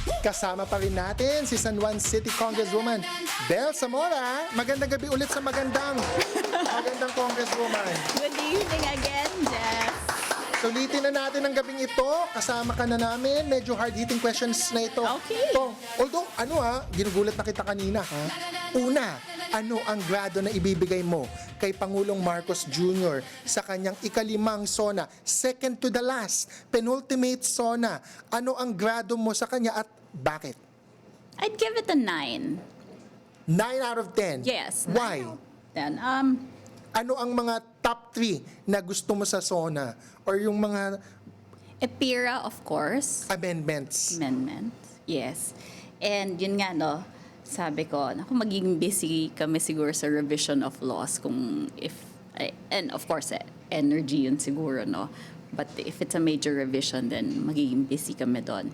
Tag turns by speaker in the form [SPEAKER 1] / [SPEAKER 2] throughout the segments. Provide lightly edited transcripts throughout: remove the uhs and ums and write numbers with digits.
[SPEAKER 1] Kasama pa rin natin si San Juan City Congresswoman Bel Zamora. Magandang gabi ulit sa magandang Congresswoman.
[SPEAKER 2] Good evening again, Jeff.
[SPEAKER 1] Sulitin na natin ang gabing ito. Kasama ka na namin. Medyo hard-hitting questions na ito.
[SPEAKER 2] Okay.
[SPEAKER 1] Although, ginugulat na kita kanina, ha? Una, ano ang grado na ibibigay mo kay Pangulong Marcos Jr. sa kanyang ikalimang SONA? Second to the last, penultimate SONA. Ano ang grado mo sa kanya at bakit?
[SPEAKER 2] I'd give it a 9.
[SPEAKER 1] 9 out of 10?
[SPEAKER 2] Yes.
[SPEAKER 1] Why?
[SPEAKER 2] Then,
[SPEAKER 1] Ano ang mga top 3 na gusto mo sa SONA? Or yung mga
[SPEAKER 2] EPIRA, of course.
[SPEAKER 1] amendments?
[SPEAKER 2] Amendment. Yes. And yun nga, no, sabi ko, naku, magiging busy kami siguro sa revision of laws and of course, energy yun siguro, no. But if it's a major revision, then magiging busy kami doon.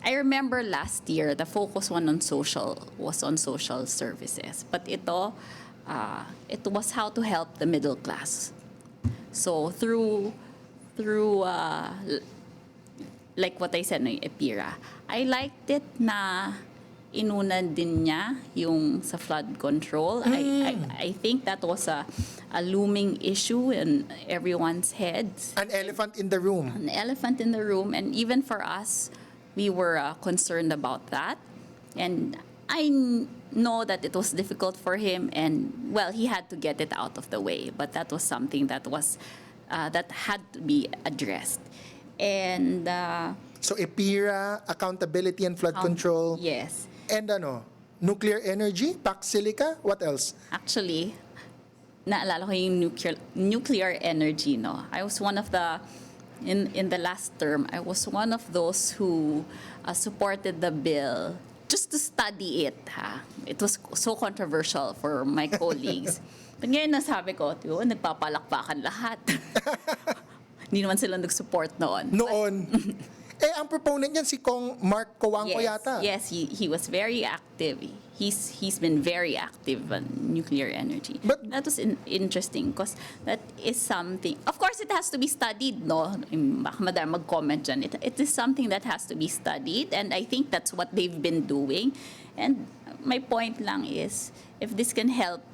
[SPEAKER 2] I remember last year, the focus was on social services. But ito, it was how to help the middle class. So through like what I said, no, yung EPIRA, I liked it na inunan din niya yung sa flood control. I think that was a looming issue in everyone's heads.
[SPEAKER 1] An elephant in the room.
[SPEAKER 2] An elephant in the room, and even for us, we were concerned about that. And I know that it was difficult for him, and well, he had to get it out of the way. But that was something that that had to be addressed. And
[SPEAKER 1] So EPIRA, accountability and flood control.
[SPEAKER 2] yes,
[SPEAKER 1] And nuclear energy, Pax Silica, what else?
[SPEAKER 2] actually, naalala ko yung nuclear energy. No, I was one of the in the last term. I was one of those who supported the bill just to study it, ha. It was so controversial for my colleagues. But ngayon nasabi ko, nagpapalakpakan lahat. Hindi naman sila nag-support noon.
[SPEAKER 1] Noon. Ang proponent niyan si Kong Mark Coangco yata.
[SPEAKER 2] Yes, he was very active. He's been very active on nuclear energy.
[SPEAKER 1] But
[SPEAKER 2] that was interesting because that is something. Of course, it has to be studied, no? Baka madami mag-comment dyan. It is something that has to be studied, and I think that's what they've been doing. And my point lang is, if this can help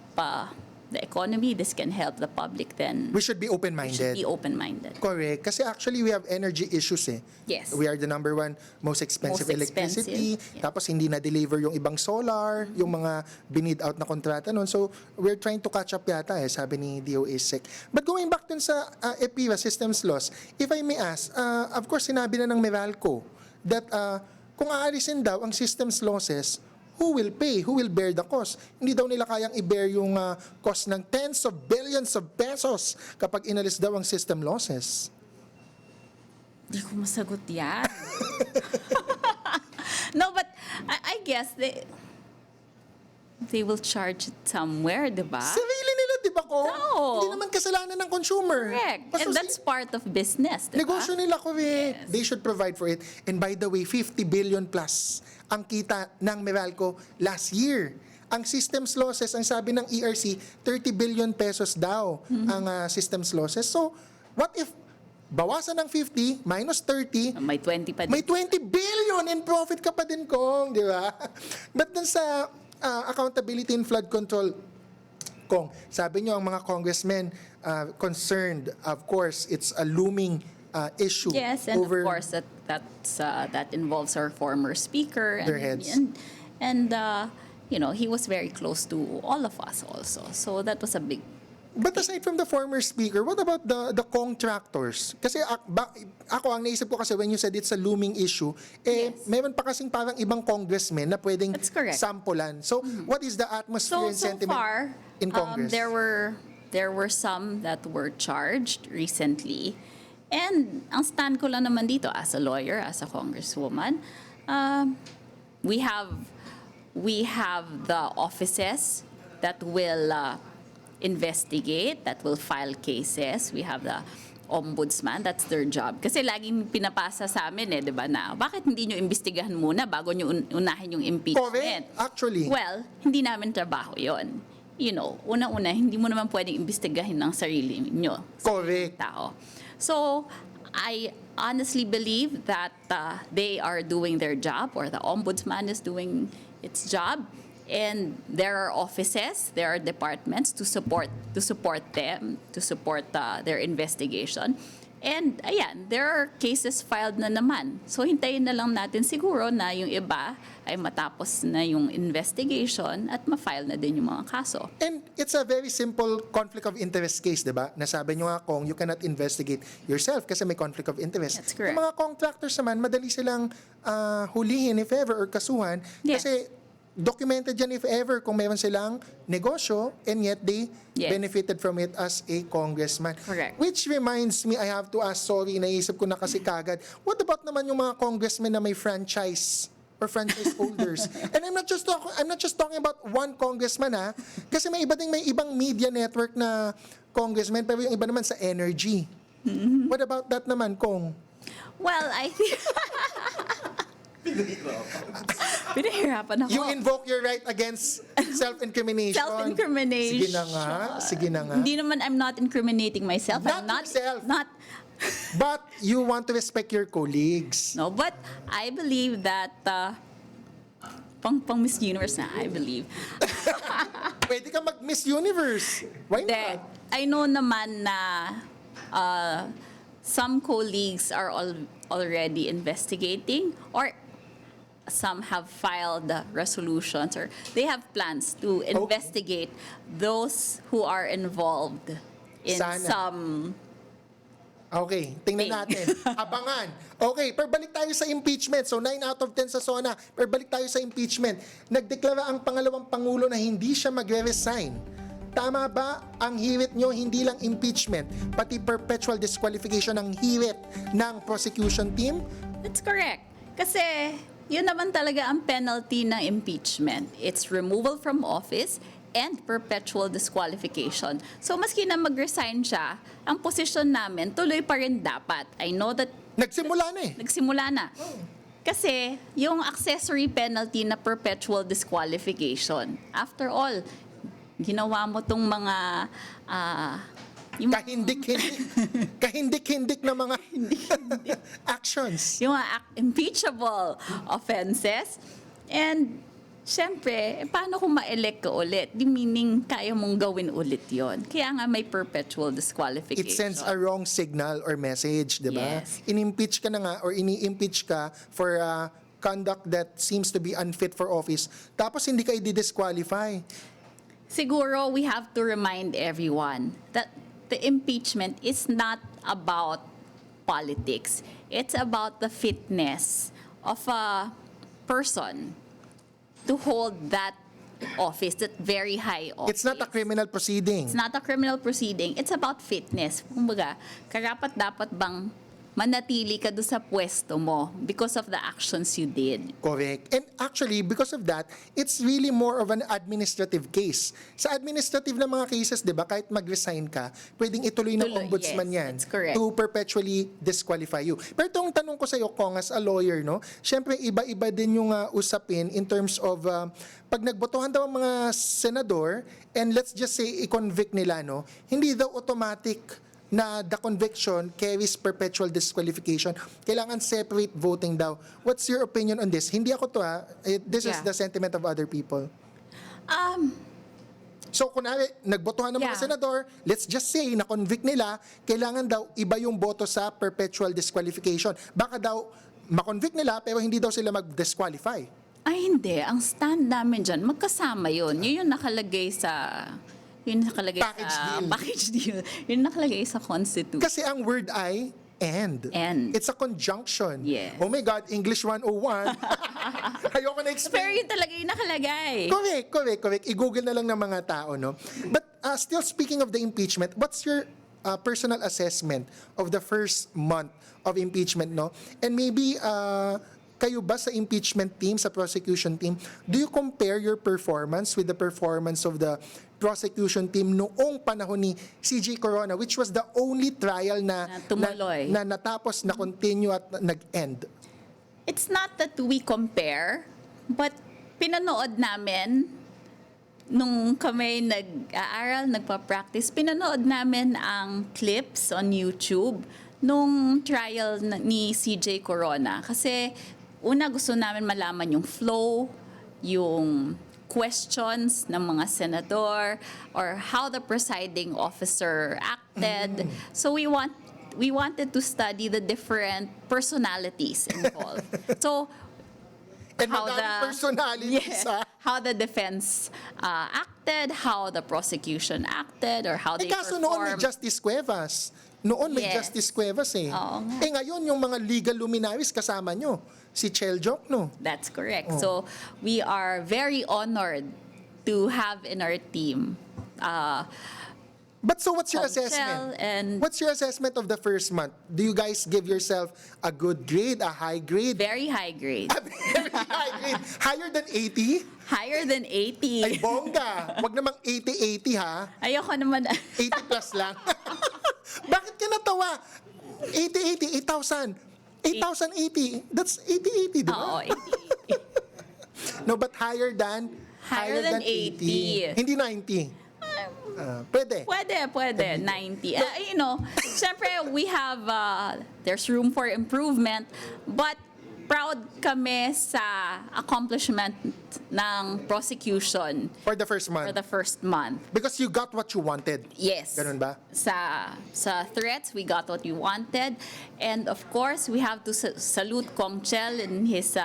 [SPEAKER 2] the economy, this can help the public, then
[SPEAKER 1] we should be
[SPEAKER 2] we
[SPEAKER 1] open-minded.
[SPEAKER 2] should be open-minded.
[SPEAKER 1] Correct. Kasi actually, we have energy issues
[SPEAKER 2] Yes.
[SPEAKER 1] We are the number one most expensive electricity.
[SPEAKER 2] expensive. Yeah.
[SPEAKER 1] Tapos hindi na-deliver yung ibang solar, yung mga binid out na kontrata nun. So, we're trying to catch up yata sabi ni DOASEC. But going back dun sa EPIRA systems laws, if I may ask, of course, sinabi na ng Meralco that kung aalisin daw ang systems losses, who will pay? Who will bear the cost? Hindi daw nila kayang i-bear yung cost ng tens of billions of pesos kapag inalis daw ang system losses.
[SPEAKER 2] Hindi ko masagot yan. No, but I guess they will charge it somewhere, di ba?
[SPEAKER 1] Sarili nila, di ba ko?
[SPEAKER 2] Oo.
[SPEAKER 1] Hindi naman kasalanan ng consumer.
[SPEAKER 2] Correct.
[SPEAKER 1] Basta
[SPEAKER 2] And that's part of business, di ba?
[SPEAKER 1] negosyo nila, correct.
[SPEAKER 2] Yes.
[SPEAKER 1] They should provide for it. And by the way, 50 billion plus ang kita ng Meralco last year. Ang systems losses, ang sabi ng ERC, 30 billion pesos daw ang systems losses. So, what if bawasan ng 50 minus 30,
[SPEAKER 2] May 20 pa din.
[SPEAKER 1] may 20 billion in profit ka pa din, Kong, di ba? But dun sa accountability and flood control, Kong, sabi nyo ang mga congressmen concerned, of course, it's a looming issue.
[SPEAKER 2] Yes, and of course that involves our former speaker.
[SPEAKER 1] Their heads.
[SPEAKER 2] And he was very close to all of us also. So that was a big.
[SPEAKER 1] But aside from the former speaker, what about the contractors? Kasi ako, ang naisip ko kasi when you said it's a looming issue,
[SPEAKER 2] Yes.
[SPEAKER 1] meron pa kasing parang ibang congressmen na pwedeng
[SPEAKER 2] That's correct.
[SPEAKER 1] sampulan. So, what is the atmosphere and
[SPEAKER 2] So
[SPEAKER 1] sentiment
[SPEAKER 2] far,
[SPEAKER 1] in Congress?
[SPEAKER 2] there were some that were charged recently. And ang stand ko lang naman dito as a lawyer, as a congresswoman, we have the offices that will investigate, that will file cases. We have the ombudsman, that's their job. Kasi laging pinapasa sa amin di ba na, bakit hindi nyo imbestigahan muna bago nyo unahin yung impeachment?
[SPEAKER 1] Correct, actually.
[SPEAKER 2] Well, hindi namin trabaho yon. Una-una, hindi mo naman pwedeng imbestigahin ng sarili nyo.
[SPEAKER 1] Correct.
[SPEAKER 2] Tao. So, honestly believe that they are doing their job, or the ombudsman is doing its job, and there are offices, there are departments to support them, to support their investigation. And ayan, there are cases filed na naman. So hintayin na lang natin siguro na yung iba ay matapos na yung investigation at ma-file na din yung mga kaso.
[SPEAKER 1] And it's a very simple conflict of interest case, di ba? Nasabi nyo nga, Kong, you cannot investigate yourself kasi may conflict of interest.
[SPEAKER 2] That's correct.
[SPEAKER 1] Yung mga contractors naman, madali silang hulihin if ever or kasuhan
[SPEAKER 2] Yes.
[SPEAKER 1] kasi documented yan if ever kung meron silang negosyo and yet they
[SPEAKER 2] Yes.
[SPEAKER 1] benefited from it as a congressman.
[SPEAKER 2] Correct.
[SPEAKER 1] Which reminds me, I have to ask, sorry, naisip ko na kasi kagad, what about naman yung mga congressmen na may franchise or franchise holders? And I'm not just talking about one congressman kasi may ibang media network na congressman pero yung iba naman sa energy.
[SPEAKER 2] Mm-hmm.
[SPEAKER 1] What about that naman, Kong?
[SPEAKER 2] Well, I think... Pinahirapan ako.
[SPEAKER 1] You invoke your right against self-incrimination.
[SPEAKER 2] Self-incrimination.
[SPEAKER 1] Sige na nga.
[SPEAKER 2] Hindi naman, I'm not incriminating myself.
[SPEAKER 1] Not
[SPEAKER 2] I'm
[SPEAKER 1] yourself.
[SPEAKER 2] Not,
[SPEAKER 1] But you want to respect your colleagues.
[SPEAKER 2] no, but I believe that, pang Miss Universe na, I believe.
[SPEAKER 1] Pwede ka mag-Miss Universe. Why
[SPEAKER 2] Hindi.
[SPEAKER 1] not?
[SPEAKER 2] I know naman na some colleagues are already investigating, or some have filed resolutions, or they have plans to investigate those who are involved in
[SPEAKER 1] Sana.
[SPEAKER 2] some...
[SPEAKER 1] Okay, tingnan natin. Abangan. Okay, pero balik tayo sa impeachment. So 9 out of 10 sa SONA. Pero balik tayo sa impeachment. Nagdeklara ang pangalawang Pangulo na hindi siya magre-resign. Tama ba ang hirit nyo, hindi lang impeachment, pati perpetual disqualification ang hirit ng prosecution team?
[SPEAKER 2] That's correct. Kasi yun naman talaga ang penalty ng impeachment. It's removal from office and perpetual disqualification. So maski na mag-resign siya, ang posisyon namin tuloy pa rin dapat. I know that
[SPEAKER 1] Nagsimula na eh.
[SPEAKER 2] nagsimula na. Kasi yung accessory penalty na perpetual disqualification, after all, ginawa mo tong mga yung
[SPEAKER 1] Kahindik-hindik na mga actions.
[SPEAKER 2] yung mga impeachable offenses. And syempre, paano kung ma-elect ka ulit? Di meaning kaya mong gawin ulit yon. Kaya nga may perpetual disqualification.
[SPEAKER 1] It sends a wrong signal or message, di ba?
[SPEAKER 2] Yes.
[SPEAKER 1] In-impeach ka na nga or ini-impeach ka for conduct that seems to be unfit for office. Tapos hindi ka i-disqualify.
[SPEAKER 2] Siguro we have to remind everyone that the impeachment is not about politics. It's about the fitness of a person to hold that office, that very high office.
[SPEAKER 1] It's not a criminal proceeding.
[SPEAKER 2] It's not a criminal proceeding. It's about fitness. Kumbaga, karapat-dapat bang manatili ka doon sa pwesto mo because of the actions you did.
[SPEAKER 1] Correct. And actually, because of that, it's really more of an administrative case. Sa administrative na mga cases, di ba, kahit mag-resign ka, pwedeng ituloy ng
[SPEAKER 2] Tuloy,
[SPEAKER 1] ombudsman
[SPEAKER 2] yes,
[SPEAKER 1] yan
[SPEAKER 2] that's correct.
[SPEAKER 1] to perpetually disqualify you. Pero itong tanong ko sa iyo, Kong, as a lawyer, no, syempre iba-iba din yung usapin in terms of pag nagbotohan daw ang mga senador, and let's just say i-convict nila, no, hindi daw automatic na the conviction carries perpetual disqualification. Kailangan separate voting daw. What's your opinion on this? Hindi ako to This is
[SPEAKER 2] Yeah.
[SPEAKER 1] the sentiment of other people.
[SPEAKER 2] Um,
[SPEAKER 1] So kunwari, nagbotohan ng mga
[SPEAKER 2] Yeah.
[SPEAKER 1] senador, let's just say, na-convict nila, kailangan daw iba yung boto sa perpetual disqualification. Baka daw ma-convict nila pero hindi daw sila mag-disqualify.
[SPEAKER 2] ay hindi. Ang stand namin dyan, magkasama yun. Yun yung nakalagay sa... Yun nakalagay
[SPEAKER 1] Package
[SPEAKER 2] sa
[SPEAKER 1] deal.
[SPEAKER 2] package deal. Yun nakalagay sa Constitution.
[SPEAKER 1] Kasi ang word ay and.
[SPEAKER 2] And.
[SPEAKER 1] It's a conjunction.
[SPEAKER 2] Yes.
[SPEAKER 1] Oh my God, English 101. Ayoko na explain.
[SPEAKER 2] Pero yun talaga yung nakalagay.
[SPEAKER 1] Correct. I-google na lang ng mga tao, no? But still speaking of the impeachment, what's your personal assessment of the first month of impeachment, no? And maybe kayo ba sa impeachment team, sa prosecution team, do you compare your performance with the performance of the prosecution team noong panahon ni CJ Corona, which was the only trial na
[SPEAKER 2] tumuloy.
[SPEAKER 1] na natapos, na continue at nag-end?
[SPEAKER 2] It's not that we compare, but pinanood namin nung kami nag-aaral, nagpa-practice, pinanood namin ang clips on YouTube nung trial ni CJ Corona. Kasi una gusto namin malaman yung flow, yung questions ng mga senador, or how the presiding officer acted. So we wanted to study the different personalities involved. So
[SPEAKER 1] And madaming personalities, ha?
[SPEAKER 2] how the defense acted, how the prosecution acted, or how they
[SPEAKER 1] Kaso noon may
[SPEAKER 2] performed.
[SPEAKER 1] Justice Cuevas. Noon may
[SPEAKER 2] Yes.
[SPEAKER 1] Justice Cuevas eh.
[SPEAKER 2] Oo nga.
[SPEAKER 1] Ngayon yung mga legal luminaries kasama nyo. Si Chel Jokno.
[SPEAKER 2] That's correct.
[SPEAKER 1] Oh.
[SPEAKER 2] So we are very honored to have in our team
[SPEAKER 1] But so what's your
[SPEAKER 2] Kong Chel
[SPEAKER 1] assessment?
[SPEAKER 2] and-
[SPEAKER 1] What's your assessment of the first month? Do you guys give yourself a good grade, a high grade?
[SPEAKER 2] very high grade,
[SPEAKER 1] A very high grade. Higher than 80?
[SPEAKER 2] higher than 80.
[SPEAKER 1] Ay, bongga. Wag namang 80-80 ha.
[SPEAKER 2] Ayoko naman.
[SPEAKER 1] 80 plus lang. Bakit ka natawa? 80-80, 8,000. 8,080. That's 80-80, di ba?
[SPEAKER 2] Oo, 80.
[SPEAKER 1] No, but higher than?
[SPEAKER 2] Higher than 80.
[SPEAKER 1] Hindi 90. Pwede.
[SPEAKER 2] Pwede, 90. You know, syempre we have, there's room for improvement, but proud kami sa accomplishment ng prosecution
[SPEAKER 1] For the first
[SPEAKER 2] for
[SPEAKER 1] month.
[SPEAKER 2] the first month.
[SPEAKER 1] Because you got what you wanted.
[SPEAKER 2] Yes.
[SPEAKER 1] Ganun ba?
[SPEAKER 2] Sa threats, we got what we wanted. And of course, we have to salute Kong Chel in his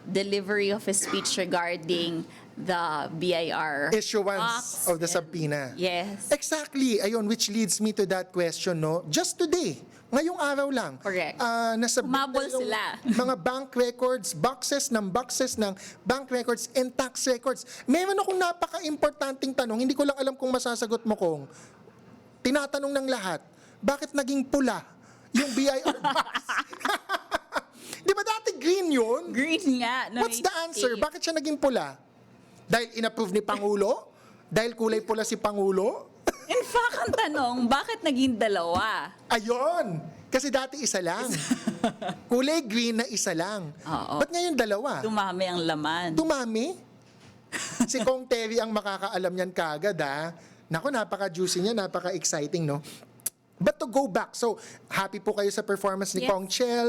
[SPEAKER 2] delivery of his speech regarding the BIR
[SPEAKER 1] Issuance
[SPEAKER 2] box
[SPEAKER 1] of the
[SPEAKER 2] and-
[SPEAKER 1] subpoena.
[SPEAKER 2] Yes.
[SPEAKER 1] Exactly. Ayun, which leads me to that question, no? Just today, ngayong araw lang.
[SPEAKER 2] Correct.
[SPEAKER 1] Nasa
[SPEAKER 2] Humabol
[SPEAKER 1] yung
[SPEAKER 2] sila.
[SPEAKER 1] mga bank records, boxes ng bank records and tax records. Meron akong napaka-importanting tanong, hindi ko lang alam kung masasagot mo kung tinatanong ng lahat, bakit naging pula yung BIR box? Di ba dati green yun?
[SPEAKER 2] Green nga.
[SPEAKER 1] What's the answer? Bakit siya naging pula? Dahil inapprove ni Pangulo? Dahil kulay pula si Pangulo?
[SPEAKER 2] In fact, ang tanong, bakit naging dalawa?
[SPEAKER 1] Ayon! Kasi dati isa lang. Kulay green na isa lang.
[SPEAKER 2] Oo.
[SPEAKER 1] Ba't ngayon dalawa?
[SPEAKER 2] Dumami ang laman.
[SPEAKER 1] Tumami? Si Kong Terry ang makakaalam yan kagad, ha? Naku, napaka-juicy niya, napaka-exciting, no? But to go back, so happy po kayo sa performance ni
[SPEAKER 2] Yes.
[SPEAKER 1] Kong Chel,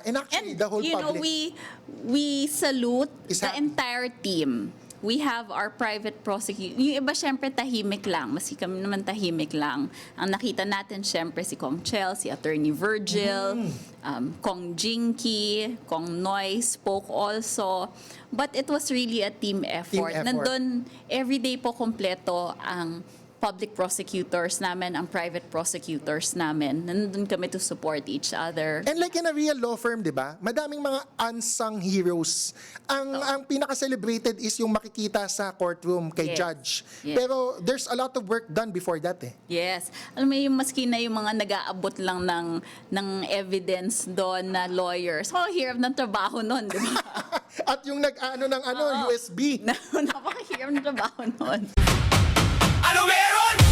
[SPEAKER 1] and actually the whole
[SPEAKER 2] you
[SPEAKER 1] public.
[SPEAKER 2] know, we salute
[SPEAKER 1] Isa-
[SPEAKER 2] the entire team. We have our private prosecutor. Yung iba, syempre, tahimik lang. Maski kami naman tahimik lang. Ang nakita natin, syempre, si Kong Chel, si Attorney Virgil, Kong Jinky, Kong Noy spoke also. But it was really a team effort.
[SPEAKER 1] effort.
[SPEAKER 2] Nandun, everyday po kompleto ang public prosecutors namin, ang private prosecutors namin. Nandun kami to support each other.
[SPEAKER 1] And like in a real law firm, di ba? Madaming mga unsung heroes. Ang pinaka-celebrated is yung makikita sa courtroom kay
[SPEAKER 2] Yes.
[SPEAKER 1] judge.
[SPEAKER 2] Yes.
[SPEAKER 1] Pero there's a lot of work done before that eh.
[SPEAKER 2] Yes. Alam mo yung maski na yung mga nag-aabot lang ng evidence doon na lawyers. Oh, hirap ng trabaho nun, di ba?
[SPEAKER 1] At yung
[SPEAKER 2] Oo.
[SPEAKER 1] USB.
[SPEAKER 2] Napakahirap ng trabaho nun.
[SPEAKER 3] Ano meron?